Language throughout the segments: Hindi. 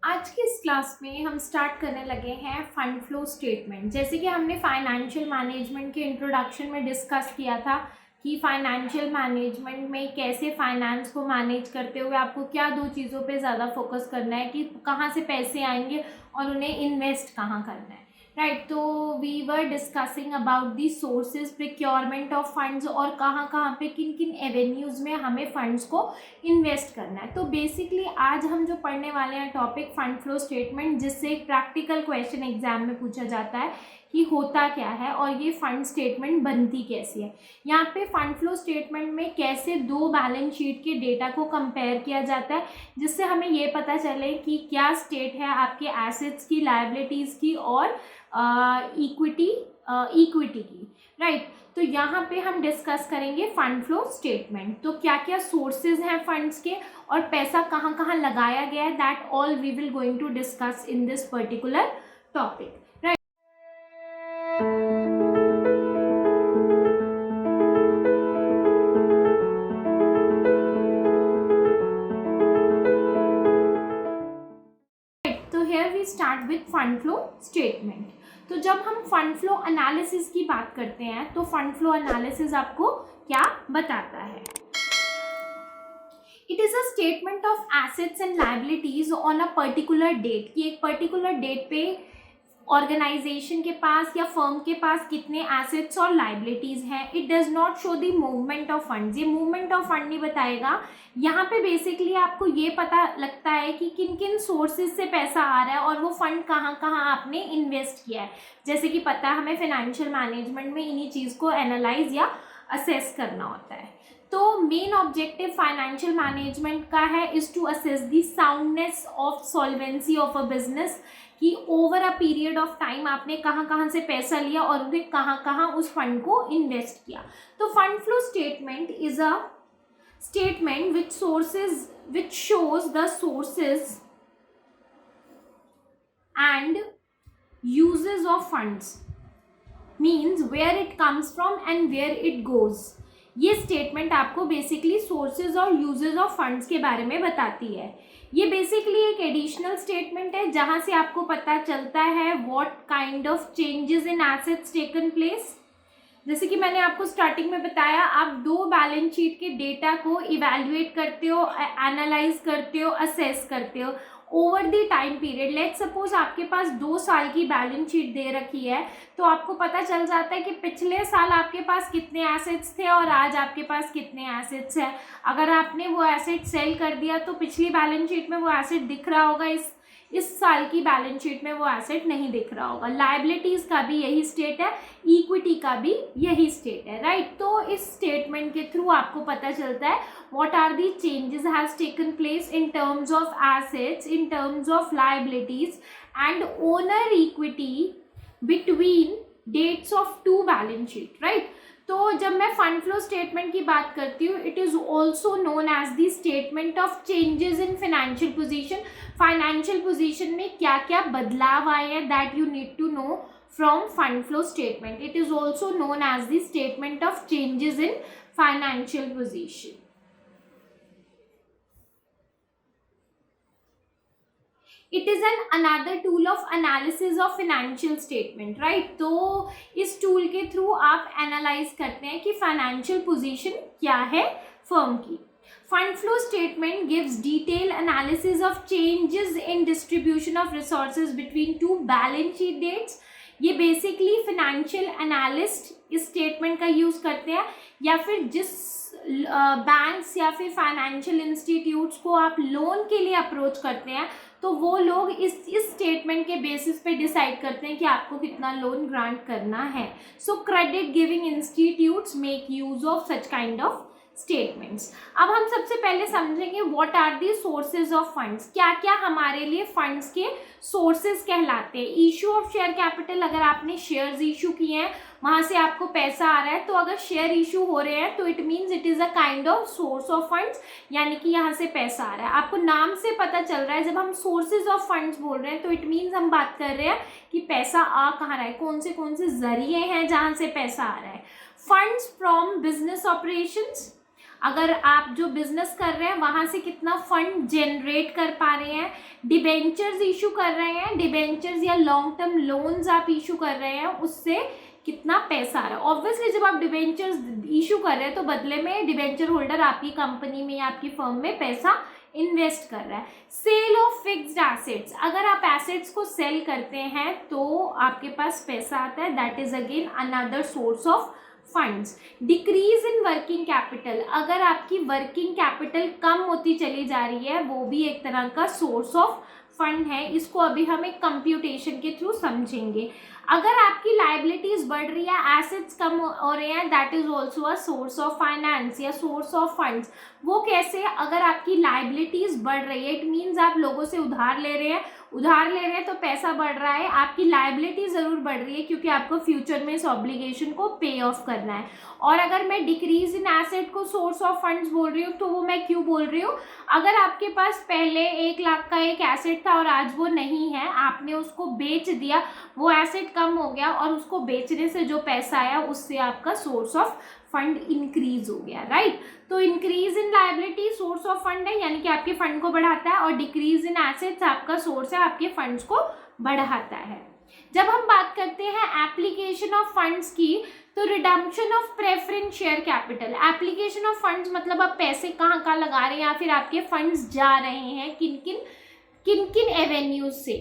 आज की इस क्लास में हम स्टार्ट करने लगे हैं फंड फ्लो स्टेटमेंट। जैसे कि हमने फाइनेंशियल मैनेजमेंट के इंट्रोडक्शन में डिस्कस किया था कि फाइनेंशियल मैनेजमेंट में कैसे फाइनेंस को मैनेज करते हुए आपको क्या दो चीज़ों पे ज़्यादा फोकस करना है कि कहाँ से पैसे आएंगे और उन्हें इन्वेस्ट कहाँ करना है, राइट। तो we were discussing about the sources procurement of funds और कहाँ कहाँ पे किन किन एवेन्यूज़ में हमें फंड्स को इन्वेस्ट करना है। तो बेसिकली आज हम जो पढ़ने वाले हैं टॉपिक फंड फ्लो स्टेटमेंट, जिससे एक प्रैक्टिकल क्वेश्चन एग्जाम में पूछा जाता है कि होता क्या है और ये फंड स्टेटमेंट बनती कैसी है। यहाँ पे फंड फ्लो स्टेटमेंट में कैसे दो बैलेंस शीट के डेटा को कंपेयर किया जाता है, जिससे हमें ये पता चले कि क्या स्टेट है आपके एसेट्स की, लायबिलिटीज़ की और इक्विटी की, राइट। तो यहाँ पे हम डिस्कस करेंगे फंड फ्लो स्टेटमेंट। तो क्या क्या सोर्सेज हैं फंड्स के और पैसा कहाँ कहाँ लगाया गया है, that all we will going to discuss in this particular topic, right. तो here we start with fund flow statement. तो जब हम फंड फ्लो एनालिसिस की बात करते हैं तो फंड फ्लो एनालिसिस आपको क्या बताता है? It is a statement of assets and liabilities on a particular date, कि एक पर्टिकुलर डेट पे ऑर्गेनाइजेशन के पास या फर्म के पास कितने एसेट्स और लाइबिलिटीज़ हैं। It does not show the movement of funds, ये मूवमेंट ऑफ फंड नहीं बताएगा। यहाँ पे बेसिकली आपको ये पता लगता है कि किन किन सोर्सेज से पैसा आ रहा है और वो फंड कहाँ कहाँ आपने इन्वेस्ट किया है। जैसे कि पता है हमें फाइनेंशियल मैनेजमेंट में इन्हीं चीज़ को एनालाइज या असेस करना होता है। तो मेन ऑब्जेक्टिव फाइनेंशियल मैनेजमेंट का है is to assess the soundness of solvency of a business, कि over a period of time आपने कहाँ कहाँ से पैसा लिया और उन्हें कहाँ कहाँ उस फंड को इन्वेस्ट किया। तो fund flow statement is a statement which shows the sources and uses of funds, means where it comes from and where it goes। ये स्टेटमेंट आपको बेसिकली सोर्सेज और यूजेज ऑफ फंड्स के बारे में बताती है। ये बेसिकली एक एडिशनल स्टेटमेंट है जहाँ से आपको पता चलता है what kind of changes in assets taken place. जैसे कि मैंने आपको स्टार्टिंग में बताया, आप दो बैलेंस शीट के डेटा को इवैल्यूएट करते हो, एनालाइज करते हो, असेस करते हो over the time period. Let's suppose आपके पास 2 साल की बैलेंस शीट दे रखी है, तो आपको पता चल जाता है कि पिछले साल आपके पास कितने एसेट्स थे और आज आपके पास कितने एसेट्स हैं। अगर आपने वो एसेट सेल कर दिया तो पिछली बैलेंस शीट में वो एसेट दिख रहा होगा, इस साल की बैलेंस शीट में वो एसेट नहीं दिख रहा होगा। लायबिलिटीज़ का भी यही स्टेट है, इक्विटी का भी यही स्टेट है, राइट। तो इस स्टेटमेंट के थ्रू आपको पता चलता है what are the changes has taken place in terms of assets, in terms of liabilities and owner equity between dates of two balance sheet, right. तो जब मैं फंड फ्लो स्टेटमेंट की बात करती हूँ, it is also known as the statement of changes in financial position. Financial position में क्या क्या बदलाव आए हैं, that you need to know from fund flow statement. It is also known as the statement of changes in financial position. It is an another tool of analysis of financial statement, right. तो इस टूल के थ्रू आप एनालाइज करते हैं कि फाइनेंशियल पोजीशन क्या है फर्म की। Fund flow statement gives detail analysis of changes in distribution of resources between two balance sheet dates. ये बेसिकली फाइनेंशियल एनालिस्ट इस स्टेटमेंट का यूज़ करते हैं, या फिर जिस बैंक्स या फिर फाइनेंशियल इंस्टीट्यूट्स को आप लोन के लिए अप्रोच करते हैं, तो वो लोग इस स्टेटमेंट के बेसिस पे डिसाइड करते हैं कि आपको कितना लोन ग्रांट करना है। So credit giving institutes make use of such kind of statements. अब हम सबसे पहले समझेंगे what are the sources of funds, क्या क्या हमारे लिए फंड्स के सोर्सेज कहलाते हैं। इशू ऑफ शेयर कैपिटल, अगर आपने शेयर्स इशू किए हैं वहाँ से आपको पैसा आ रहा है, तो अगर शेयर इशू हो रहे हैं तो it means it is a kind of source of funds, यानी कि यहाँ से पैसा आ रहा है। आपको नाम से पता चल रहा है, जब हम सोर्सेज ऑफ फंड्स बोल रहे हैं तो इट मीन्स हम बात कर रहे हैं कि पैसा आ कहाँ रहा है, कौन से जरिए हैं जहाँ से पैसा आ रहा है। फंड्स फ्रॉम बिजनेस ऑपरेशंस, अगर आप जो बिजनेस कर रहे हैं वहां से कितना फंड जनरेट कर पा रहे हैं, डिबेंचर्स इशू कर रहे हैं, डिबेंचर्स या लॉन्ग टर्म लोन्स आप इशू कर रहे हैं, उससे कितना पैसा आ रहा है। ऑब्वियसली जब आप डिबेंचर्स इशू कर रहे हैं तो बदले में डिबेंचर होल्डर आपकी कंपनी में या आपकी फर्म में पैसा इन्वेस्ट कर रहा है। सेल ऑफ फिक्स्ड एसेट्स, अगर आप एसेट्स को सेल करते हैं तो आपके पास पैसा आता है, that is again another source of funds. Decrease in working capital, अगर आपकी वर्किंग कैपिटल कम होती चली जा रही है, वो भी एक तरह का सोर्स ऑफ फंड है। इसको अभी हम एक कंप्यूटेशन के थ्रू समझेंगे। अगर आपकी लाइबिलिटीज बढ़ रही है, एसेट्स कम हो रहे हैं, that is also a source of finance या सोर्स ऑफ फंड्स। वो कैसे? अगर आपकी लाइबिलिटीज बढ़ रही है, इट मीन्स आप लोगों से उधार ले रहे हैं तो पैसा बढ़ रहा है, आपकी लाइबिलिटी ज़रूर बढ़ रही है क्योंकि आपको फ्यूचर में इस ऑब्लिगेशन को पे ऑफ करना है। और अगर मैं डिक्रीज इन एसेट को सोर्स ऑफ फंड्स बोल रही हूँ तो वो मैं क्यों बोल रही हूँ? अगर आपके पास पहले 1 लाख का एक एसेट था और आज वो नहीं है, आपने उसको बेच दिया, वो एसेट कम हो गया और उसको बेचने से जो पैसा आया उससे आपका सोर्स ऑफ फंड इंक्रीज हो गया, राइट। तो increase in liability source of fund है, यानी कि आपके फंड को बढ़ाता है, और डिक्रीज इन एसेट्स आपका सोर्स है, आपके फंड्स को बढ़ाता है। जब हम बात करते हैं एप्लीकेशन ऑफ फंड्स की, तो redemption of preference share capital. Application of funds मतलब आप पैसे कहाँ लगा रहे हैं या फिर आपके फंड्स जा रहे हैं किन किन एवेन्यूज से।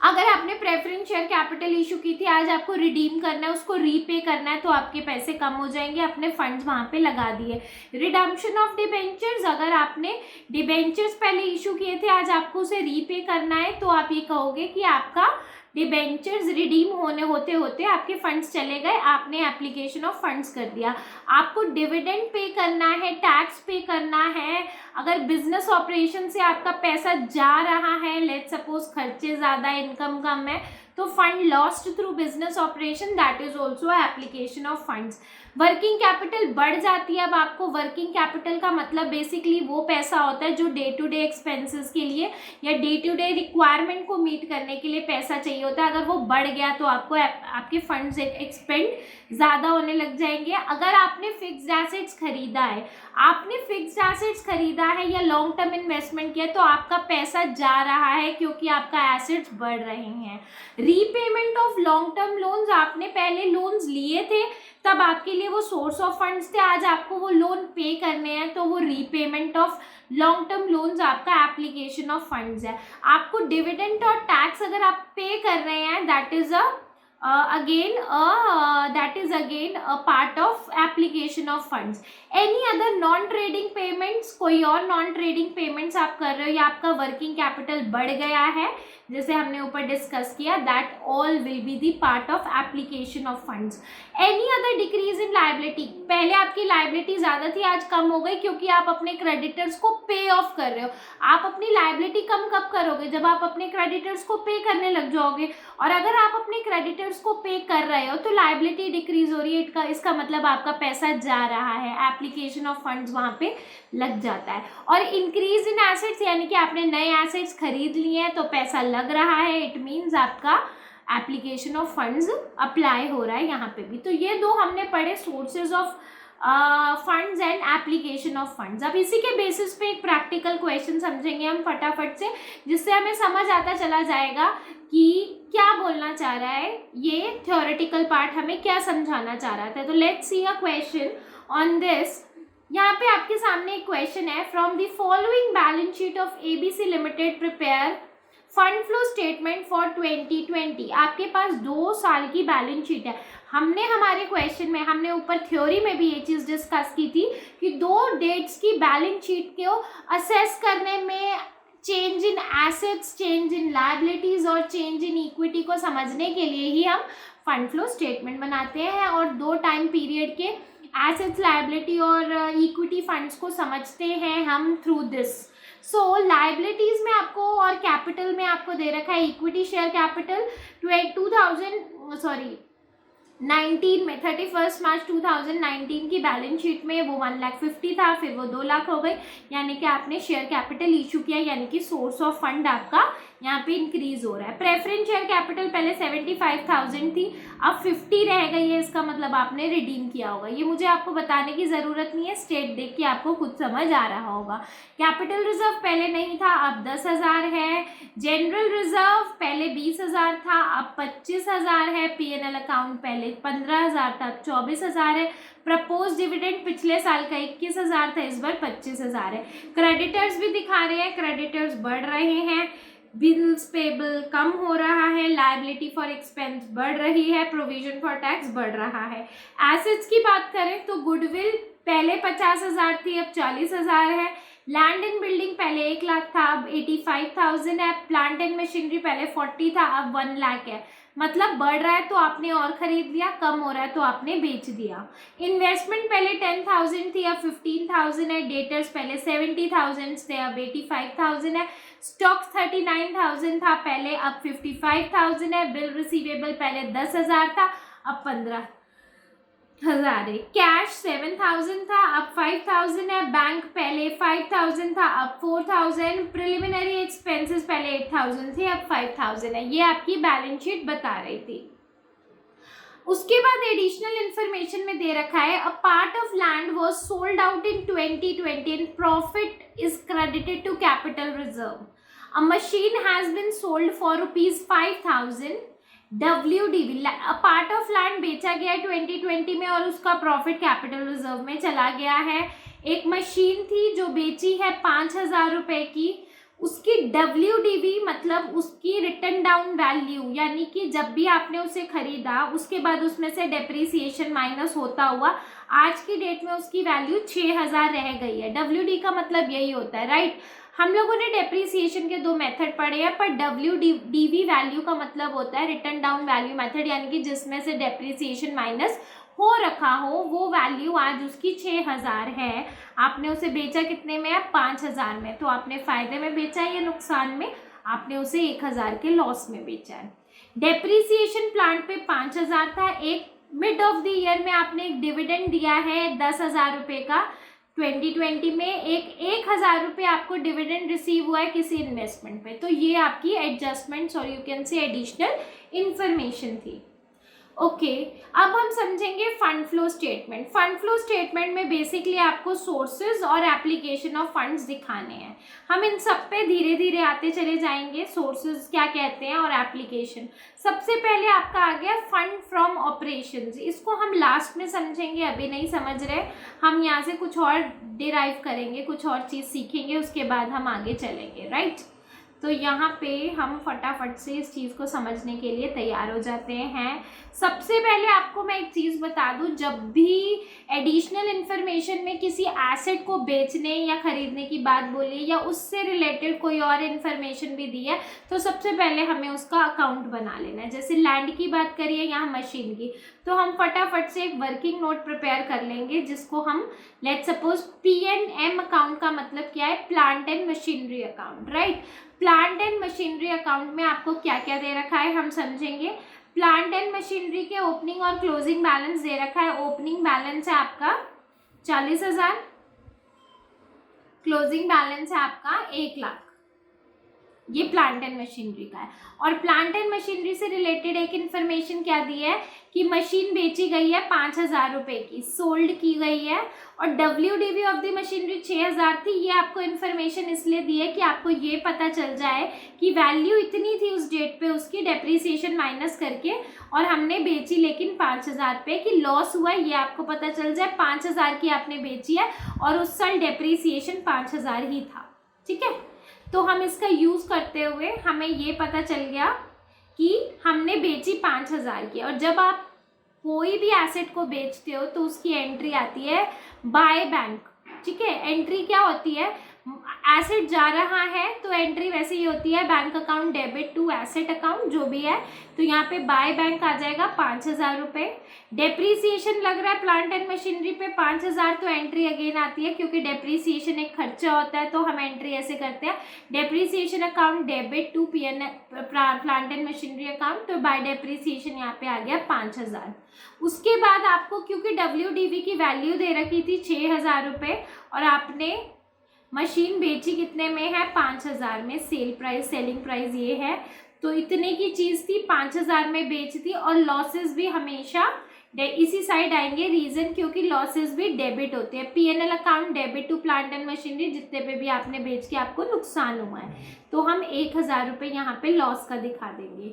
अगर आपने प्रेफरेंस शेयर कैपिटल इशू की थी, आज आपको रिडीम करना है, उसको रीपे करना है, तो आपके पैसे कम हो जाएंगे, अपने फंड्स वहां पे लगा दिए। रिडम्पशन ऑफ डिबेंचर्स, अगर आपने डिबेंचर्स पहले इशू किए थे, आज आपको उसे रीपे करना है, तो आप ये कहोगे कि आपका डिबेंचर्स रिडीम होते होते आपके फंड्स चले गए, आपने एप्लीकेशन ऑफ फंड्स कर दिया। आपको डिविडेंड पे करना है, टैक्स पे करना है। अगर बिजनेस ऑपरेशन से आपका पैसा जा रहा है, लेट्स सपोज खर्चे ज़्यादा, इनकम कम है, तो fund lost through business operation, that is also application of funds. Working capital बढ़ जाती है। अब आपको वर्किंग कैपिटल का मतलब बेसिकली वो पैसा होता है जो डे टू डे एक्सपेंसेस के लिए या डे टू डे रिक्वायरमेंट को मीट करने के लिए पैसा चाहिए होता है। अगर वो बढ़ गया तो आपको आपके फंड्स एक्सपेंड ज़्यादा होने लग जाएंगे। अगर आपने फिक्स्ड एसेट्स खरीदा है या लॉन्ग टर्म इन्वेस्टमेंट किया, तो आपका पैसा जा रहा है क्योंकि आपका एसेट्स बढ़ रहे हैं। Repayment of long term loans, आपने पहले लोन्स लिए थे तब आपके लिए वो सोर्स ऑफ फंड्स थे, आज आपको वो लोन पे करने हैं, तो वो repayment of long term loans आपका एप्लीकेशन ऑफ फंड्स है। आपको डिविडेंड और टैक्स अगर आप पे कर रहे हैं, that is again a part of application of funds. Any other non trading payments, कोई और नॉन ट्रेडिंग पेमेंट्स आप कर रहे हो या आपका वर्किंग कैपिटल बढ़ गया है, जैसे हमने ऊपर डिस्कस किया, that all will be the part of application of funds. Any other decrease in liability, पहले आपकी लायबिलिटी ज़्यादा थी, आज कम हो गई क्योंकि आप अपने क्रेडिटर्स को पे ऑफ कर रहे हो। आप अपनी लायबिलिटी कम कब करोगे? जब आप अपने क्रेडिटर्स को पे करने लग जाओगे। और अगर आप अपने क्रेडिटर्स को पे कर रहे हो तो लायबिलिटी डिक्रीज हो रही है, इसका मतलब आपका पैसा जा रहा है, एप्लीकेशन ऑफ फंड्स वहाँ पे लग जाता है। और इंक्रीज इन एसेट्स, यानी कि आपने नए एसेट्स खरीद लिए हैं तो पैसा लग रहा है, इट मीन्स आपका एप्लीकेशन ऑफ फंड्स अप्लाई हो रहा है यहाँ पे भी। तो ये दो हमने पढ़े, sources of funds and application of funds. अब इसी के बेसिस पे एक प्रैक्टिकल क्वेश्चन समझेंगे हम फटाफट से, जिससे हमें समझ आता चला जाएगा कि क्या बोलना चाह रहा है, ये थ्योरेटिकल पार्ट हमें क्या समझाना चाह रहा था। तो let's see a question on this. यहाँ पे आपके सामने एक क्वेश्चन है, from the following balance sheet of ABC limited prepare fund flow statement for 2020। आपके पास 2 साल की बैलेंस शीट है। हमने हमारे क्वेश्चन में, हमने ऊपर थ्योरी में भी ये चीज़ डिस्कस की थी कि 2 डेट्स की बैलेंस शीट को असेस करने में, change in assets, change in liabilities और चेंज इन इक्विटी को समझने के लिए ही हम फंड फ्लो स्टेटमेंट बनाते हैं और 2 टाइम पीरियड के एसेट्स, लायबिलिटी और इक्विटी फंड्स को समझते हैं हम थ्रू दिस। सो लायबिलिटीज में आपको और कैपिटल में आपको दे रखा है इक्विटी शेयर कैपिटल 19 में 31 मार्च 2019 की बैलेंस शीट में वो 1,50,000 था, फिर वो 2 लाख हो गई, यानी कि आपने शेयर कैपिटल इशू किया, यानी कि सोर्स ऑफ फंड आपका यहाँ पे इंक्रीज हो रहा है। प्रेफरेंस शेयर कैपिटल पहले 75,000 थी, अब 50 रह गई है, इसका मतलब आपने रिडीम किया होगा। ये मुझे आपको बताने की ज़रूरत नहीं है, स्टेट देख के आपको खुद समझ आ रहा होगा। कैपिटल रिजर्व पहले नहीं था, अब 10,000 है। जनरल रिजर्व पहले 20,000 था, अब 25,000 है। P&L अकाउंट पहले 15,000 था, अब 24,000 है। प्रपोज डिविडेंड पिछले साल का 21,000 था, इस बार 25,000 है। क्रेडिटर्स भी दिखा रहे हैं, क्रेडिटर्स बढ़ रहे हैं। बिल्स पेबल कम हो रहा है, लायबिलिटी फॉर एक्सपेंस बढ़ रही है, प्रोविजन फॉर टैक्स बढ़ रहा है। एसेट्स की बात करें तो गुडविल पहले 50,000 थी, अब 40,000 है। लैंड एंड बिल्डिंग पहले 1 लाख था, अब 85,000 है। प्लांट एंड मशीनरी पहले 40 था, अब 1 लाख है। मतलब बढ़ रहा है तो आपने और खरीद लिया, कम हो रहा है तो आपने बेच दिया। इन्वेस्टमेंट पहले 10,000 थी, अब 15,000 है। डेटर्स पहले 70,000 थे, अब 85,000 है। स्टॉक्स 39,000 था पहले, अब 55,000 है। बिल रिसीवेबल पहले 10,000 था, अब 15,000 है। कैश 7,000 था, अब 5,000 है। बैंक पहले 5,000 था, अब 4,000। प्रिलिमिनरी एक्सपेंसेस पहले 8,000 थे, अब 5,000 है। ये आपकी बैलेंस शीट बता रही थी। उसके बाद एडिशनल इंफॉर्मेशन में दे रखा है, a part of land was sold out in 2020 and profit is credited to capital reserve. A machine has been sold for ₹5,000। WDV part of land बेचा गया है 2020 में और उसका प्रॉफिट कैपिटल रिजर्व में चला गया है। एक मशीन थी जो बेची है 5,000 रुपए की, उसकी WDV मतलब उसकी रिटर्न डाउन वैल्यू, यानी कि जब भी आपने उसे खरीदा उसके बाद उसमें से डेप्रीसिएशन माइनस होता हुआ आज की डेट में उसकी वैल्यू 6,000 रह गई है। WD का मतलब यही होता है, राइट। हम लोगों ने डेप्रीसिएशन के 2 मेथड पढ़े हैं, पर WDV वैल्यू का मतलब होता है रिटर्न डाउन वैल्यू मेथड, यानी कि जिसमें से डेप्रीसिएशन माइनस हो रखा हो वो वैल्यू आज उसकी 6,000 है। आपने उसे बेचा कितने में है? 5,000 में। तो आपने फायदे में बेचा है या नुकसान में? आपने उसे 1,000 के लॉस में बेचा है। डेप्रीसिएशन प्लांट पे 5,000 था। एक मिड ऑफ द ईयर में आपने एक डिविडेंड दिया है 10,000 रुपये का। 2020 में एक 1,000 रुपये आपको डिविडेंड रिसीव हुआ है किसी इन्वेस्टमेंट पे। तो ये आपकी एडजस्टमेंट्स और you can say additional information थी। ओके, अब हम समझेंगे fund flow statement. Fund flow statement में बेसिकली आपको सोर्सेज और एप्लीकेशन ऑफ फंड्स दिखाने हैं। हम इन सब पे धीरे धीरे आते चले जाएंगे। सोर्सेज क्या कहते हैं और एप्लीकेशन। सबसे पहले आपका आ गया फंड फ्रॉम ऑपरेशंस। इसको हम लास्ट में समझेंगे, अभी नहीं समझ रहे। हम यहाँ से कुछ और डिराइव करेंगे, कुछ और चीज़ सीखेंगे, उसके बाद हम आगे चलेंगे, राइट। तो यहाँ पे हम फटाफट से इस चीज़ को समझने के लिए तैयार हो जाते हैं। सबसे पहले आपको मैं एक चीज़ बता दूँ, जब भी एडिशनल इन्फॉर्मेशन में किसी एसेट को बेचने या ख़रीदने की बात बोली या उससे रिलेटेड कोई और इन्फॉर्मेशन भी दी है तो सबसे पहले हमें उसका अकाउंट बना लेना है। जैसे लैंड की बात करिए, यहाँ मशीन की, तो हम फटाफट से एक वर्किंग नोट प्रिपेयर कर लेंगे जिसको हम लेट सपोज P&M अकाउंट का मतलब क्या है? Plant and machinery account, right. Plant and machinery account में आपको क्या क्या दे रखा है हम समझेंगे। प्लांट एंड मशीनरी के ओपनिंग और क्लोजिंग बैलेंस दे रखा है। ओपनिंग बैलेंस है आपका 40,000, क्लोजिंग बैलेंस है आपका 1 लाख। ये प्लांट एंड मशीनरी का है। और प्लांट एंड मशीनरी से रिलेटेड एक इन्फॉर्मेशन क्या दी है कि मशीन बेची गई है 5,000 रुपये की, सोल्ड की गई है, और WDV ऑफ द मशीनरी 6,000 थी। ये आपको इन्फॉर्मेशन इसलिए दी है कि आपको ये पता चल जाए कि वैल्यू इतनी थी उस डेट पे उसकी, डेप्रीसिएशन माइनस करके, और हमने बेची लेकिन 5,000 पे, कि लॉस हुआ ये आपको पता चल जाए। 5,000 की आपने बेची है और उस साल डेप्रीसिएशन 5,000 ही था, ठीक है। तो हम इसका यूज़ करते हुए हमें ये पता चल गया कि हमने बेची 5,000 की। और जब आप कोई भी एसेट को बेचते हो तो उसकी एंट्री आती है बाय बैंक, ठीक है। एंट्री क्या होती है? एसेट जा रहा है तो एंट्री वैसे ही होती है bank account debit to asset account जो भी है, तो यहाँ पे बाय बैंक आ जाएगा 5,000 रुपये। डेप्रीसिएशन लग रहा है प्लांट एंड मशीनरी पे 5,000, तो एंट्री अगेन आती है क्योंकि डेप्रीसिएशन एक खर्चा होता है, तो हम एंट्री ऐसे करते हैं depreciation account debit to plant and machinery account, तो बाय डेप्रीसिएशन यहाँ पे आ गया 5,000। उसके बाद आपको क्योंकि WDV की वैल्यू दे रखी थी 6,000 रुपये और आपने मशीन बेची कितने में है 5,000 में, सेलिंग प्राइस ये है, तो इतने की चीज़ थी 5,000 में बेच दी, और लॉसेस भी हमेशा इसी साइड आएंगे, रीज़न क्योंकि लॉसेस भी डेबिट होते हैं। P&L account debit to plant and machinery, जितने पे भी आपने बेच के आपको नुकसान हुआ है, तो हम 1,000 रुपये यहाँ पे लॉस का दिखा देंगे।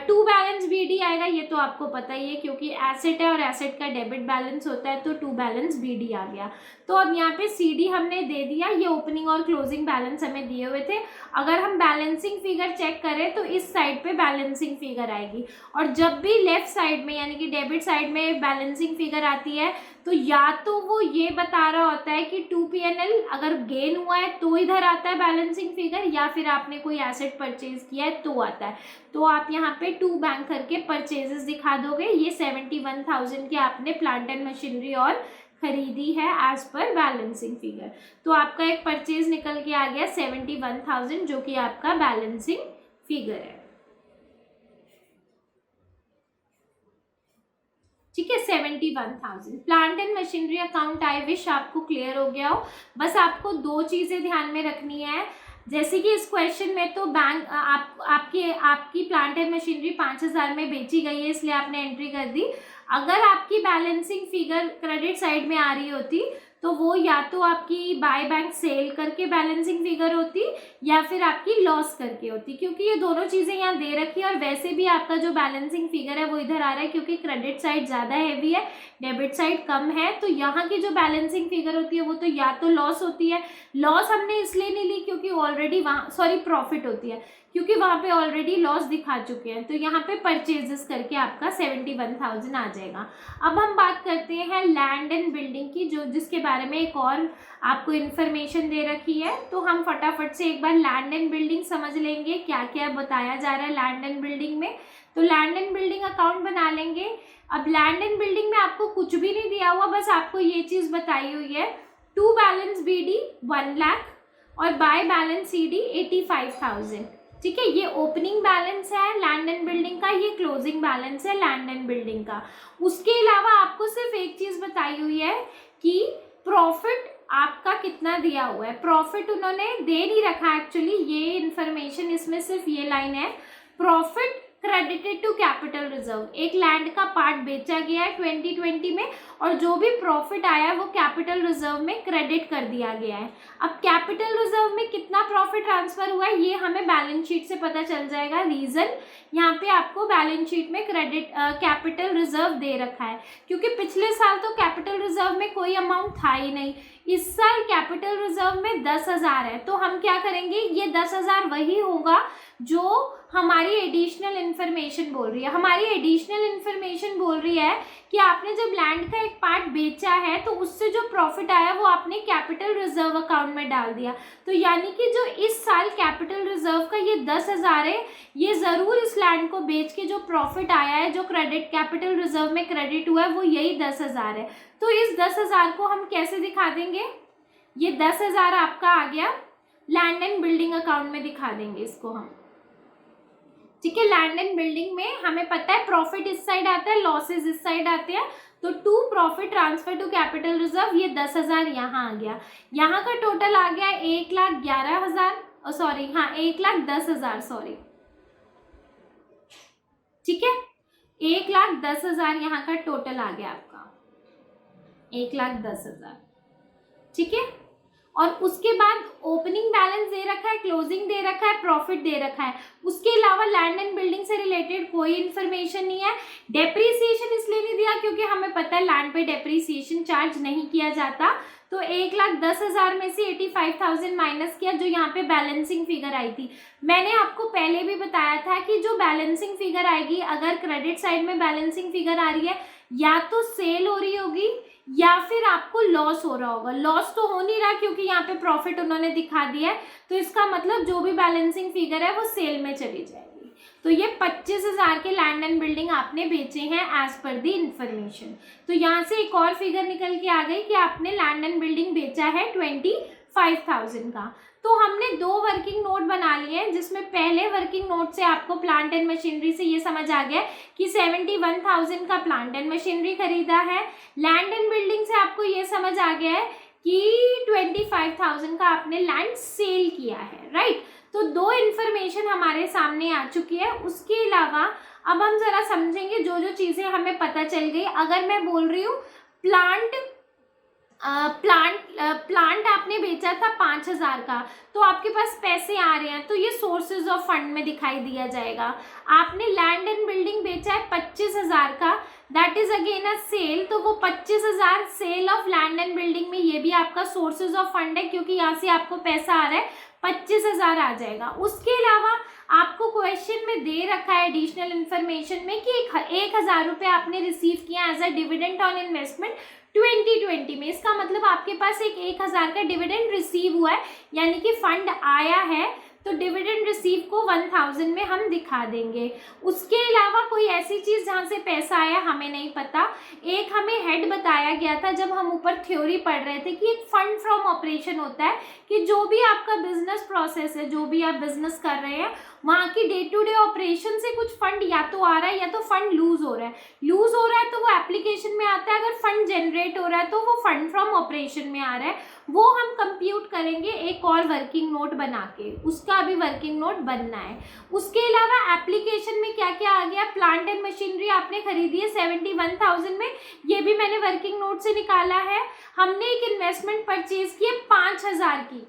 टू बैलेंस BD आएगा, ये तो आपको पता ही है क्योंकि एसेट है और एसेट का डेबिट बैलेंस होता है, तो टू बैलेंस BD आ गया। तो अब यहाँ पे CD हमने दे दिया, ये ओपनिंग और क्लोजिंग बैलेंस हमें दिए हुए थे। अगर हम बैलेंसिंग फिगर चेक करें तो इस साइड पे बैलेंसिंग फिगर आएगी, और जब भी लेफ्ट साइड में यानी कि डेबिट साइड में बैलेंसिंग फिगर आती है तो या तो वो ये बता रहा होता है कि 2P&L अगर गेन हुआ है तो इधर आता है बैलेंसिंग फिगर, या फिर आपने कोई एसेट परचेज किया है तो आता है। तो आप यहाँ पे 2 बैंक करके परचेजेस दिखा दोगे। ये 71,000 की आपने प्लांट एंड मशीनरी और खरीदी है एज पर बैलेंसिंग फिगर, तो आपका एक परचेज निकल के आ गया 71,000 जो कि आपका बैलेंसिंग फिगर है। ठीक है, 71,000 plant and machinery account. I wish आपको क्लियर हो गया हो। बस आपको 2 चीज़ें ध्यान में रखनी है, जैसे कि इस क्वेश्चन में तो बैंक आपकी प्लांट एंड मशीनरी 5,000 में बेची गई है इसलिए आपने एंट्री कर दी। अगर आपकी बैलेंसिंग फिगर क्रेडिट साइड में आ रही होती तो वो या तो आपकी बाय बैंक सेल करके बैलेंसिंग फिगर होती या फिर आपकी लॉस करके होती, क्योंकि ये दोनों चीज़ें यहाँ दे रखी है और वैसे भी आपका जो बैलेंसिंग फिगर है वो इधर आ रहा है क्योंकि क्रेडिट साइड ज़्यादा हैवी है, डेबिट साइड कम है, तो यहाँ की जो बैलेंसिंग फिगर होती है वो तो या तो लॉस होती है। लॉस हमने इसलिए नहीं ली क्योंकि ऑलरेडी वहाँ प्रॉफिट होती है क्योंकि वहाँ पे ऑलरेडी लॉस दिखा चुके हैं, तो यहाँ पे परचेजेस करके आपका 71,000 आ जाएगा। अब हम बात करते हैं लैंड एंड बिल्डिंग की, जो जिसके बारे में एक और आपको इन्फॉर्मेशन दे रखी है, तो हम फटाफट से एक बार लैंड एंड बिल्डिंग समझ लेंगे क्या क्या बताया जा रहा है लैंड एंड बिल्डिंग में। तो लैंड एंड बिल्डिंग अकाउंट बना लेंगे। अब लैंड एंड बिल्डिंग में आपको कुछ भी नहीं दिया हुआ, बस आपको ये चीज़ बताई हुई है, टू बैलेंस BD 1 लाख और बाय बैलेंस CD 85,000। ठीक है, ये ओपनिंग बैलेंस है लैंड एंड बिल्डिंग का, ये क्लोजिंग बैलेंस है लैंड एंड बिल्डिंग का। उसके अलावा आपको सिर्फ एक चीज़ बताई हुई है कि प्रॉफिट आपका कितना दिया हुआ है। प्रॉफिट उन्होंने दे नहीं रखा एक्चुअली, ये इन्फॉर्मेशन इसमें सिर्फ ये लाइन है, profit credited to capital reserve. एक लैंड का पार्ट बेचा गया है 2020 में और जो भी प्रॉफिट आया है वो कैपिटल रिजर्व में क्रेडिट कर दिया गया है। अब कैपिटल रिजर्व में कितना प्रॉफिट ट्रांसफर हुआ है ये हमें बैलेंस शीट से पता चल जाएगा। रीजन यहाँ पे आपको बैलेंस शीट में कैपिटल रिजर्व दे रखा है क्योंकि पिछले साल तो कैपिटल रिजर्व में कोई अमाउंट था ही नहीं, इस साल कैपिटल रिजर्व में 10,000 है। तो हम क्या करेंगे, ये 10,000 वही होगा जो हमारी एडिशनल इन्फॉर्मेशन बोल रही है। हमारी एडिशनल इन्फॉर्मेशन बोल रही है कि आपने जब लैंड का एक पार्ट बेचा है तो उससे जो प्रॉफिट आया वो आपने कैपिटल रिजर्व अकाउंट में डाल दिया। तो यानी कि जो इस साल कैपिटल रिजर्व का ये 10,000 है, ये ज़रूर इस लैंड को बेच के जो प्रॉफिट आया है, जो क्रेडिट कैपिटल रिजर्व में क्रेडिट हुआ है, वो यही 10,000 है। तो इस 10,000 को हम कैसे दिखा देंगे, ये 10,000 आपका आ गया लैंड एंड बिल्डिंग अकाउंट में दिखा देंगे इसको हम। ठीक है, लैंड एंड बिल्डिंग में हमें पता है प्रॉफिट इस साइड आता है, लॉसेज इस साइड आते हैं, तो to profit transfer to capital reserve, ये 10,000 यहाँ आ गया। यहाँ का टोटल आ गया 1,11,000 सॉरी, हाँ 1,10,000 सॉरी। ठीक है, 1,10,000 यहाँ का टोटल आ गया आपका, 1,10,000। ठीक है, और उसके बाद ओपनिंग बैलेंस दे रखा है, क्लोजिंग दे रखा है, प्रॉफिट दे रखा है। उसके अलावा लैंड एंड बिल्डिंग से रिलेटेड कोई इन्फॉर्मेशन नहीं है। डेप्रीसिएशन इसलिए नहीं दिया क्योंकि हमें पता है लैंड पे डेप्रीसिएशन चार्ज नहीं किया जाता। तो 1,10,000 में से 85,000 माइनस किया, जो यहाँ पे बैलेंसिंग फिगर आई थी। मैंने आपको पहले भी बताया था कि जो बैलेंसिंग फिगर आएगी, अगर क्रेडिट साइड में बैलेंसिंग फिगर आ रही है, या तो सेल हो रही होगी या फिर आपको लॉस हो रहा होगा। लॉस तो हो नहीं रहा क्योंकि यहाँ पे प्रॉफिट उन्होंने दिखा दिया है, तो इसका मतलब जो भी बैलेंसिंग फिगर है वो सेल में चली जाएगी। तो ये 25,000 के लैंड एंड बिल्डिंग आपने बेचे हैं एज पर दी इंफॉर्मेशन। तो यहाँ से एक और फिगर निकल के आ गई कि आपने लैंड एंड बिल्डिंग बेचा है 25,000 का। तो हमने 2 वर्किंग नोट बना लिए हैं, जिसमें पहले वर्किंग नोट से आपको प्लांट एंड मशीनरी से ये समझ आ गया कि 71,000 का प्लांट एंड मशीनरी खरीदा है। लैंड एंड बिल्डिंग से आपको ये समझ आ गया है कि 25,000 का आपने लैंड सेल किया है, राइट। तो 2 इन्फॉर्मेशन हमारे सामने आ चुकी है। उसके अलावा अब हम जरा समझेंगे जो जो चीज़ें हमें पता चल गई। अगर मैं बोल रही हूँ प्लांट आपने बेचा था 5,000 का, तो आपके पास पैसे आ रहे हैं, तो ये सोर्सेज ऑफ फंड में दिखाई दिया जाएगा। आपने लैंड एंड बिल्डिंग बेचा है 25,000 का, that is again a sale, तो वो 25,000 sale of land and building में ये भी आपका सोर्सेज ऑफ फंड है, क्योंकि यहाँ से आपको पैसा आ रहा है 25,000 आ जाएगा। उसके अलावा आपको क्वेश्चन में दे रखा है एडिशनल इन्फॉर्मेशन में कि 1,000 रुपये आपने रिसीव किया as a dividend on investment 2020 में। इसका मतलब आपके पास एक 1,000 का डिविडेंड रिसीव हुआ है, यानी कि फंड आया है, तो डिविडेंड रिसीव को 1,000 में हम दिखा देंगे। उसके अलावा कोई ऐसी चीज़ जहाँ से पैसा आया हमें नहीं पता। एक हमें हेड बताया गया था जब हम ऊपर थ्योरी पढ़ रहे थे कि एक फंड फ्रॉम ऑपरेशन होता है कि जो भी आपका बिजनेस प्रोसेस है, जो भी आप बिजनेस कर रहे हैं, वहाँ की डे टू डे ऑपरेशन से कुछ फंड या तो आ रहा है या तो फंड लूज हो रहा है। लूज हो रहा है तो वो एप्लीकेशन में आता है, अगर फंड जनरेट हो रहा है तो वो फंड फ्रॉम ऑपरेशन में आ रहा है। वो हम कंप्यूट करेंगे एक और वर्किंग नोट बना के, उसका अभी वर्किंग नोट बनना है। उसके अलावा एप्लीकेशन में क्या क्या आ गया, प्लांट एंड मशीनरी आपने खरीदी है 71,000 में, ये भी मैंने वर्किंग नोट से निकाला है। हमने एक इन्वेस्टमेंट परचेज की है 5,000 की,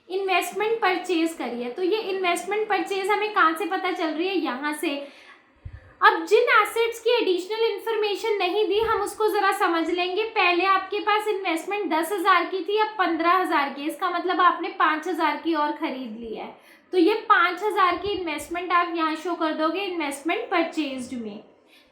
इन्वेस्टमेंट परचेज करी है। तो ये इन्वेस्टमेंट परचेज हमें कहाँ से पता चल रही है, यहाँ से। अब जिन एसेट्स की एडिशनल इन्फॉर्मेशन नहीं दी, हम उसको ज़रा समझ लेंगे। पहले आपके पास इन्वेस्टमेंट 10,000 की थी, अब 15,000 की, इसका मतलब आपने 5,000 की और ख़रीद ली है। तो ये 5,000 की इन्वेस्टमेंट आप यहाँ शो कर दोगे इन्वेस्टमेंट परचेज्ड में,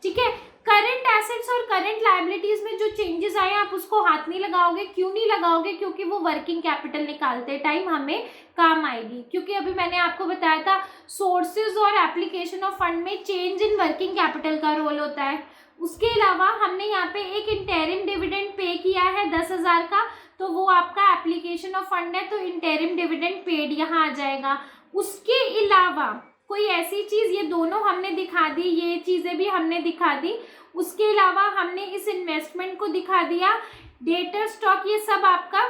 ठीक है। करंट एसेट्स और करंट लायबिलिटीज में जो चेंजेस आए आप उसको हाथ नहीं लगाओगे। क्यों नहीं लगाओगे, क्योंकि वो वर्किंग कैपिटल निकालते टाइम हमें काम आएगी। क्योंकि अभी मैंने आपको बताया था सोर्सेज और एप्लीकेशन ऑफ फंड में चेंज इन वर्किंग कैपिटल का रोल होता है। उसके अलावा हमने यहाँ पे एक इंटरिम डिविडेंड पे किया है 10,000 का, तो वो आपका एप्लीकेशन ऑफ फंड है, तो इंटरिम डिविडेंड पेड यहाँ आ जाएगा। उसके अलावा कोई ऐसी चीज़, ये दोनों हमने दिखा दी, ये चीज़ें भी हमने दिखा दी। उसके अलावा हमने इस इन्वेस्टमेंट को दिखा दिया, डेटर स्टॉक, ये सब आपका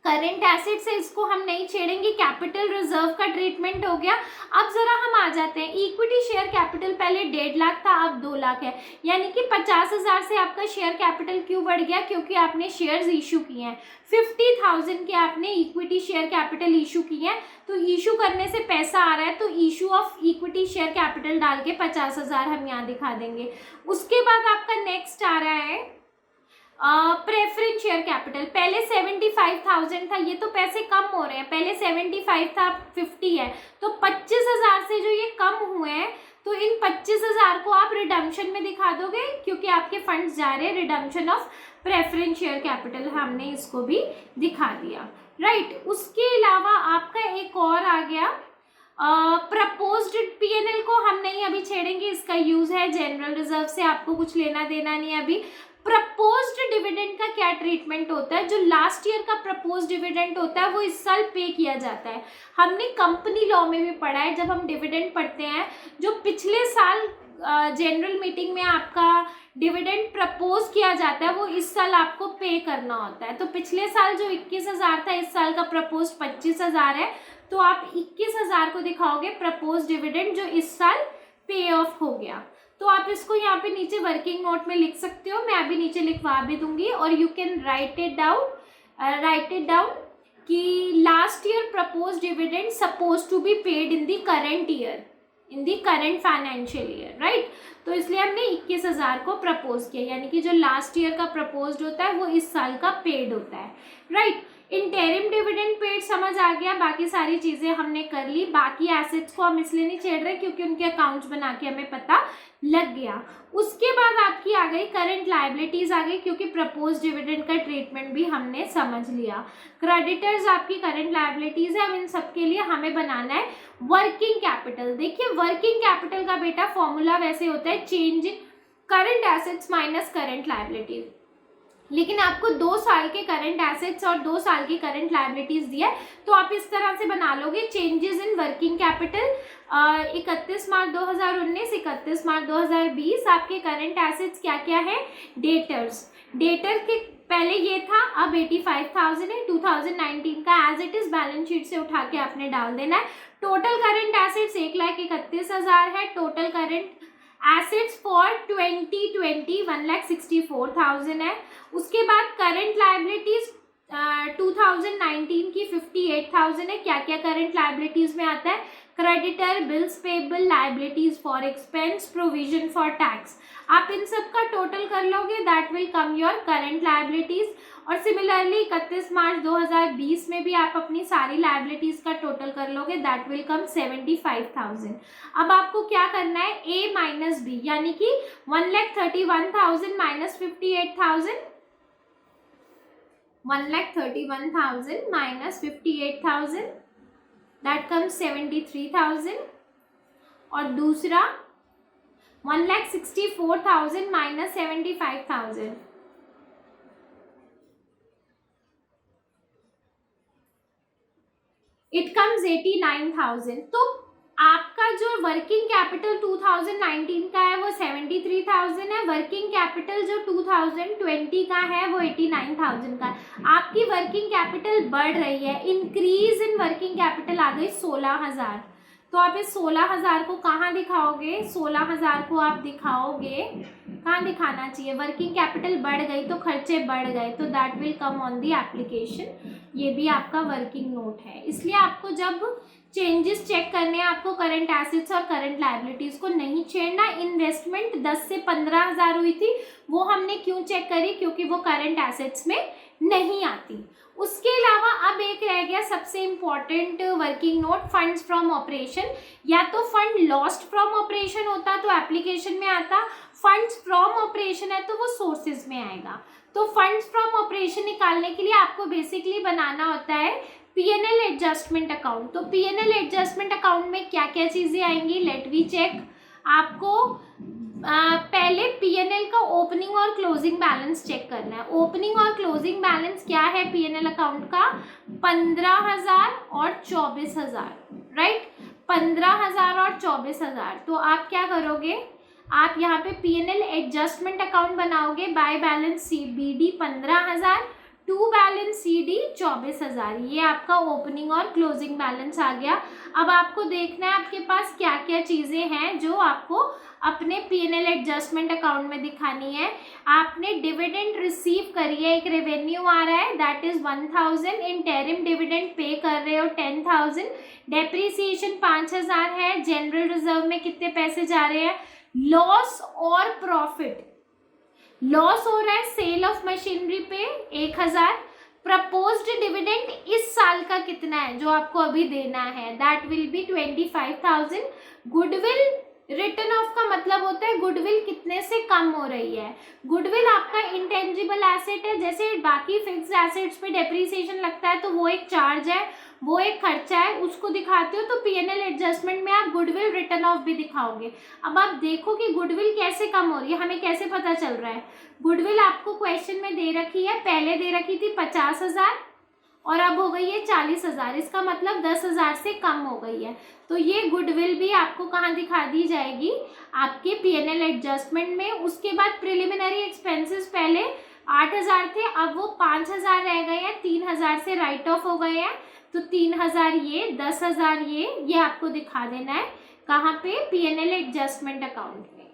करंट एसेट्स है, इसको हम नहीं छेड़ेंगे। कैपिटल रिजर्व का ट्रीटमेंट हो गया। अब जरा हम आ जाते हैं इक्विटी शेयर कैपिटल, पहले 1.5 लाख था, अब 2 लाख है, यानी कि 50,000 से आपका शेयर कैपिटल क्यों बढ़ गया, क्योंकि आपने शेयर्स इशू किए हैं। 50,000 के आपने इक्विटी शेयर कैपिटल इशू किए हैं, तो इशू करने से पैसा आ रहा है, तो issue of equity share capital डाल के 50,000 हम यहाँ दिखा देंगे। उसके बाद आपका नेक्स्ट आ रहा है प्रेफरेंस शेयर कैपिटल। पहले 75,000 था, ये तो पैसे कम हो रहे हैं, पहले 75 था 50 है, तो 25,000 से जो ये कम हुए हैं, तो इन 25,000 को आप रिडम्पशन में दिखा दोगे, क्योंकि आपके फंड्स जा रहे हैं redemption of preference share capital, हमने इसको भी दिखा दिया, राइट। उसके अलावा आपका एक और आ गया प्रपोज्ड पीएनएल को हम नहीं अभी छेड़ेंगे, इसका यूज है जनरल रिजर्व से, आपको कुछ लेना देना नहीं अभी। प्रपोज्ड डिविडेंड का क्या ट्रीटमेंट होता है, जो लास्ट ईयर का प्रपोज्ड डिविडेंड होता है वो इस साल पे किया जाता है। हमने कंपनी लॉ में भी पढ़ा है, जब हम डिविडेंड पढ़ते हैं, जो पिछले साल जनरल मीटिंग में आपका डिविडेंड प्रपोज किया जाता है वो इस साल आपको पे करना होता है। तो पिछले साल जो 21,000 था, इस साल का प्रपोज 25,000 है, तो आप 21,000 को दिखाओगे प्रपोज डिविडेंड जो इस साल पे ऑफ हो गया। तो आप इसको यहाँ पे नीचे वर्किंग नोट में लिख सकते हो, मैं अभी नीचे लिखवा भी दूंगी, और you can write it down कि last year propose dividend suppose to be paid in the current year, in the current financial year, right. तो इसलिए हमने 21,000 को प्रपोज किया, यानी कि जो लास्ट ईयर का प्रपोज्ड होता है वो इस साल का पेड होता है, राइट। इंटरिम डिविडेंड पेड समझ आ गया, बाकी सारी चीजें हमने कर ली। बाकी एसेट्स को हम इसलिए नहीं छेड़ रहे क्योंकि उनके अकाउंट्स बना के हमें पता लग गया। उसके बाद आपकी आ गई करंट लायबिलिटीज आ गई, क्योंकि प्रपोज डिविडेंड का ट्रीटमेंट भी हमने समझ लिया। क्रेडिटर्स आपकी करंट लायबिलिटीज है। अब इन सब के लिए हमें बनाना है वर्किंग कैपिटल। देखिए वर्किंग कैपिटल का बेटा फॉर्मूला वैसे होता है change current assets minus current liabilities, लेकिन आपको 2 साल के करंट एसेट्स और 2 साल की करंट लायबिलिटीज दिया है, तो आप इस तरह से बना लोगे चेंजेस इन वर्किंग कैपिटल 31 मार्च 2019, 31 मार्च 2020 आपके करंट एसेट्स क्या क्या है, डेटर के पहले ये था, अब 85,000 है। 2019 का as it is balance sheet से उठा के आपने डाल देना है। टोटल करंट एसेट्स 1,31,000 है। टोटल करंट एसेट्स फॉर 2020 1,64,000 है। उसके बाद करंट लायबिलिटीज 2019 की 58,000 है। क्या क्या करंट लायबिलिटीज में आता है, creditor, bills payable, liabilities for expense, provision for tax. आप इन सब का टोटल कर लोगे, that will come your current liabilities. और सिमिलरली 31 मार्च 2020 में भी आप अपनी सारी लायबिलिटीज का टोटल कर लोगे, दैट विल कम 75,000। अब आपको क्या करना है, ए माइनस बी, यानी कि 1,31,000 माइनस 58,000, 1,31,000 माइनस 58,000, दैट कम्स 73,000। और दूसरा 1,64,000 माइनस 75,000, इट कम्स 89,000। तो आपका जो वर्किंग कैपिटल 2019 का है वो 73,000 है, वर्किंग कैपिटल जो 2020 का है वो 89,000 का है। आपकी वर्किंग कैपिटल बढ़ रही है, इंक्रीज इन वर्किंग कैपिटल आ गई 16,000। तो आप इस 16,000 को कहाँ दिखाओगे, 16,000 को आप दिखाओगे, कहाँ दिखाना चाहिए, वर्किंग कैपिटल बढ़ गई तो खर्चे बढ़ गए, तो that will come on the application. ये भी आपका वर्किंग नोट है। इसलिए आपको जब चेंजेस चेक करने हैं, आपको करंट एसेट्स और करंट लायबिलिटीज को नहीं छेड़ना। इन्वेस्टमेंट 10 से 15,000 हुई थी, वो हमने क्यों चेक करी, क्योंकि वो करंट एसेट्स में नहीं आती। उसके अलावा अब एक रह गया सबसे important working note, funds from operation. या तो फंड लॉस्ट फ्रॉम ऑपरेशन होता तो एप्लीकेशन में आता, फंड्स फ्रॉम ऑपरेशन है तो वो सोर्सेज में आएगा। तो फंड्स फ्रॉम ऑपरेशन निकालने के लिए आपको बेसिकली बनाना होता है पीएनएल एडजस्टमेंट अकाउंट। तो पीएनएल एडजस्टमेंट अकाउंट में क्या क्या चीज़ें आएंगी, लेट वी चेक। आपको पहले पीएनएल का ओपनिंग और क्लोजिंग बैलेंस चेक करना है। ओपनिंग और क्लोजिंग बैलेंस क्या है पीएनएल अकाउंट का, 15,000 और 24,000, राइट, 15,000 और 24,000। तो आप क्या करोगे, आप यहाँ पे पीएनएल एडजस्टमेंट अकाउंट बनाओगे, by balance BD 15,000, to balance CD 24,000। ये आपका ओपनिंग और क्लोजिंग बैलेंस आ गया। अब आपको देखना है आपके पास क्या क्या चीज़ें हैं जो आपको अपने पीएनएल एडजस्टमेंट अकाउंट में दिखानी है। आपने डिविडेंड रिसीव करी है, एक रेवेन्यू आ रहा है, that is 1,000। Interim dividend pay कर रहे हो 10,000। डेप्रीसिएशन 5,000 है। जनरल रिजर्व में कितने पैसे जा रहे हैं, लॉस और प्रॉफिट, लॉस हो रहा है सेल ऑफ मशीनरी पे 1,000। प्रपोज्ड डिविडेंड इस साल का कितना है जो आपको अभी देना है, that will be 25,000। Goodwill return of का मतलब होता है गुडविल कितने से कम हो रही है। गुडविल आपका इंटेंजिबल एसेट है, जैसे बाकी फिक्स्ड एसेट्स पे डेप्रीसिएशन लगता है तो वो एक चार्ज है, वो एक खर्चा है, उसको दिखाते हो। तो पीएनएल एडजस्टमेंट में आप गुडविल रिटर्न ऑफ भी दिखाओगे। अब आप देखो कि गुडविल कैसे कम हो रही है, हमें कैसे पता चल रहा है। गुडविल आपको क्वेश्चन में दे रखी है, पहले दे रखी थी 50,000 और अब हो गई है 40,000, इसका मतलब 10,000 से कम हो गई है। तो ये गुडविल भी आपको कहाँ दिखा दी जाएगी, आपके पीएनएल एडजस्टमेंट में। उसके बाद प्रिलिमिनरी एक्सपेंसेस पहले 8,000 थे, अब वो 5,000 रह गए हैं, 3,000 से राइट ऑफ हो गए हैं। तो 3,000 ये, 10,000 ये आपको दिखा देना है कहाँ पे, पीएनएल एडजस्टमेंट अकाउंट में,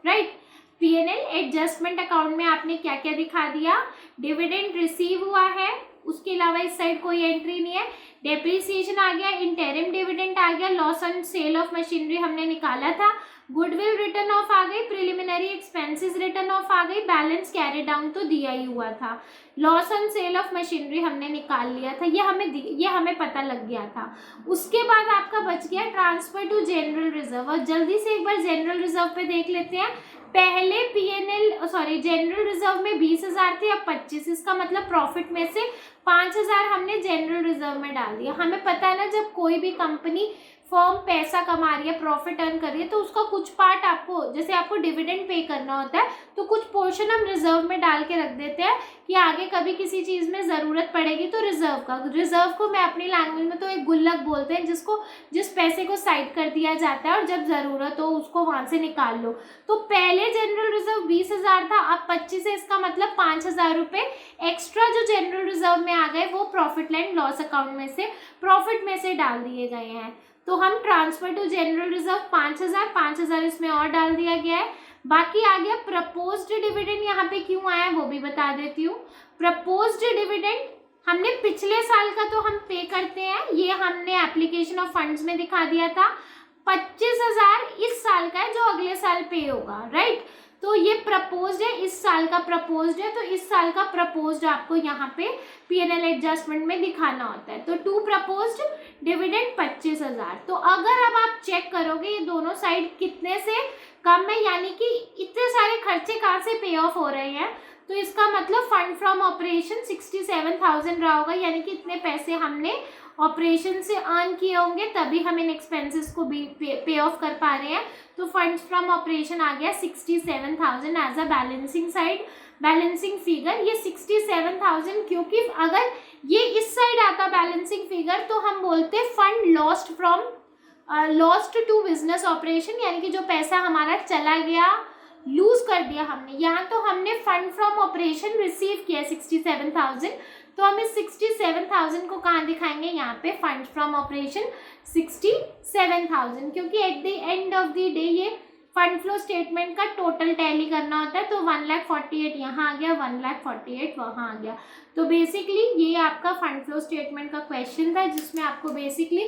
राइट। पीएनएल एडजस्टमेंट अकाउंट में आपने क्या क्या दिखा दिया, डिविडेंड रिसीव हुआ है उसके अलावा इस साइड कोई एंट्री नहीं है। डेप्रिसिएशन आ गया, इंटरिम डिविडेंड आ गया, loss on sale of machinery हमने निकाला था, गुडविल रिटर्न ऑफ आ गई, प्रिलिमिनरी एक्सपेंसेस रिटर्न ऑफ आ गई, बैलेंस कैरी डाउन तो दिया ही हुआ था, loss on sale of machinery हमने निकाल लिया था, ये हमें पता लग गया था। उसके बाद आपका बच गया ट्रांसफर टू जनरल रिजर्व। और जल्दी से एक बार जनरल रिजर्व पे देख लेते हैं। पहले जनरल रिजर्व में 20,000 थे, अब 25। इसका मतलब प्रॉफिट में से 5,000 हमने जनरल रिजर्व में डाल दिया। हमें पता है ना, जब कोई भी कंपनी फर्म पैसा कमा रही है, प्रॉफिट अर्न कर रही है, तो उसका कुछ पार्ट आपको, जैसे आपको डिविडेंड पे करना होता है, तो कुछ पोर्शन हम रिजर्व में डाल के रख देते हैं कि आगे कभी किसी चीज़ में ज़रूरत पड़ेगी तो रिजर्व को मैं अपनी लैंग्वेज में तो एक गुल्लक बोलते हैं, जिस पैसे को साइड कर दिया जाता है और जब ज़रूरत हो उसको वहाँ से निकाल लो। तो पहले जनरल रिजर्व 20,000 था, अब 25 है। इसका मतलब 5,000 रुपये एक्स्ट्रा जो जनरल रिजर्व में आ गए वो प्रॉफिट एंड लॉस अकाउंट में से, प्रॉफिट में से डाल दिए गए हैं। तो हम ट्रांसफर टू जनरल रिजर्व 5,000 इसमें और डाल दिया गया है। बाकी आ गया प्रपोज्ड डिविडेंड। यहाँ पे क्यों आया वो भी बता देती हूँ। प्रपोज्ड डिविडेंड हमने पिछले साल का तो हम पे करते हैं, ये हमने एप्लीकेशन ऑफ फंड्स में दिखा दिया था। 25,000 इस साल का है जो अगले साल पे होगा, राइट। तो ये प्रपोज्ड है, इस साल का प्रपोज्ड है, तो इस साल का प्रपोज्ड आपको यहाँ पे P&L एडजस्टमेंट में दिखाना होता है। तो टू प्रपोज्ड डिविडेंड 25,000। तो अगर अब आप चेक करोगे ये दोनों साइड कितने से कम है, यानी कि इतने सारे खर्चे कहाँ से पे ऑफ हो रहे हैं, तो इसका मतलब फंड फ्रॉम ऑपरेशन 67,000 रहा होगा, यानी कि इतने पैसे हमने ऑपरेशन से अर्न किए होंगे, तभी हम इन एक्सपेंसेस को भी पे ऑफ कर पा रहे हैं। तो फंड्स फ्रॉम ऑपरेशन आ गया 67,000 एज अ बैलेंसिंग फिगर। ये 67,000, क्योंकि अगर ये इस साइड आता बैलेंसिंग फिगर तो हम बोलते fund lost to business operation, यानी कि जो पैसा हमारा चला गया, लूज कर दिया हमने। यहाँ तो हमने फंड फ्रॉम ऑपरेशन रिसीव किया 67,000, तो हम इस 67,000 को कहाँ दिखाएंगे, यहाँ पे फंड फ्रॉम ऑपरेशन 67,000, क्योंकि at the end of the day ये फंड फ्लो स्टेटमेंट का टोटल टैली करना होता है। तो 1,48,000 यहाँ आ गया, 1,48,000 वहाँ आ गया। तो बेसिकली ये आपका फंड फ्लो स्टेटमेंट का क्वेश्चन था, जिसमें आपको बेसिकली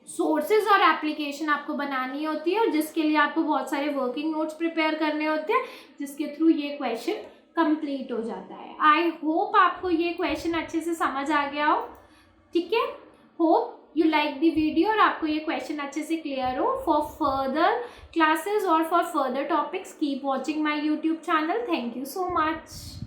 सोर्सेज और एप्लीकेशन आपको बनानी होती है, और जिसके लिए आपको बहुत सारे वर्किंग नोट्स प्रिपेयर करने होते हैं, जिसके थ्रू ये क्वेश्चन कंप्लीट हो जाता है। आई होप आपको ये क्वेश्चन अच्छे से समझ आ गया हो, ठीक है। Hope you like the video और आपको ये क्वेश्चन अच्छे से क्लियर हो। फॉर फर्दर क्लासेस और for further topics keep watching my YouTube channel. Thank you so much.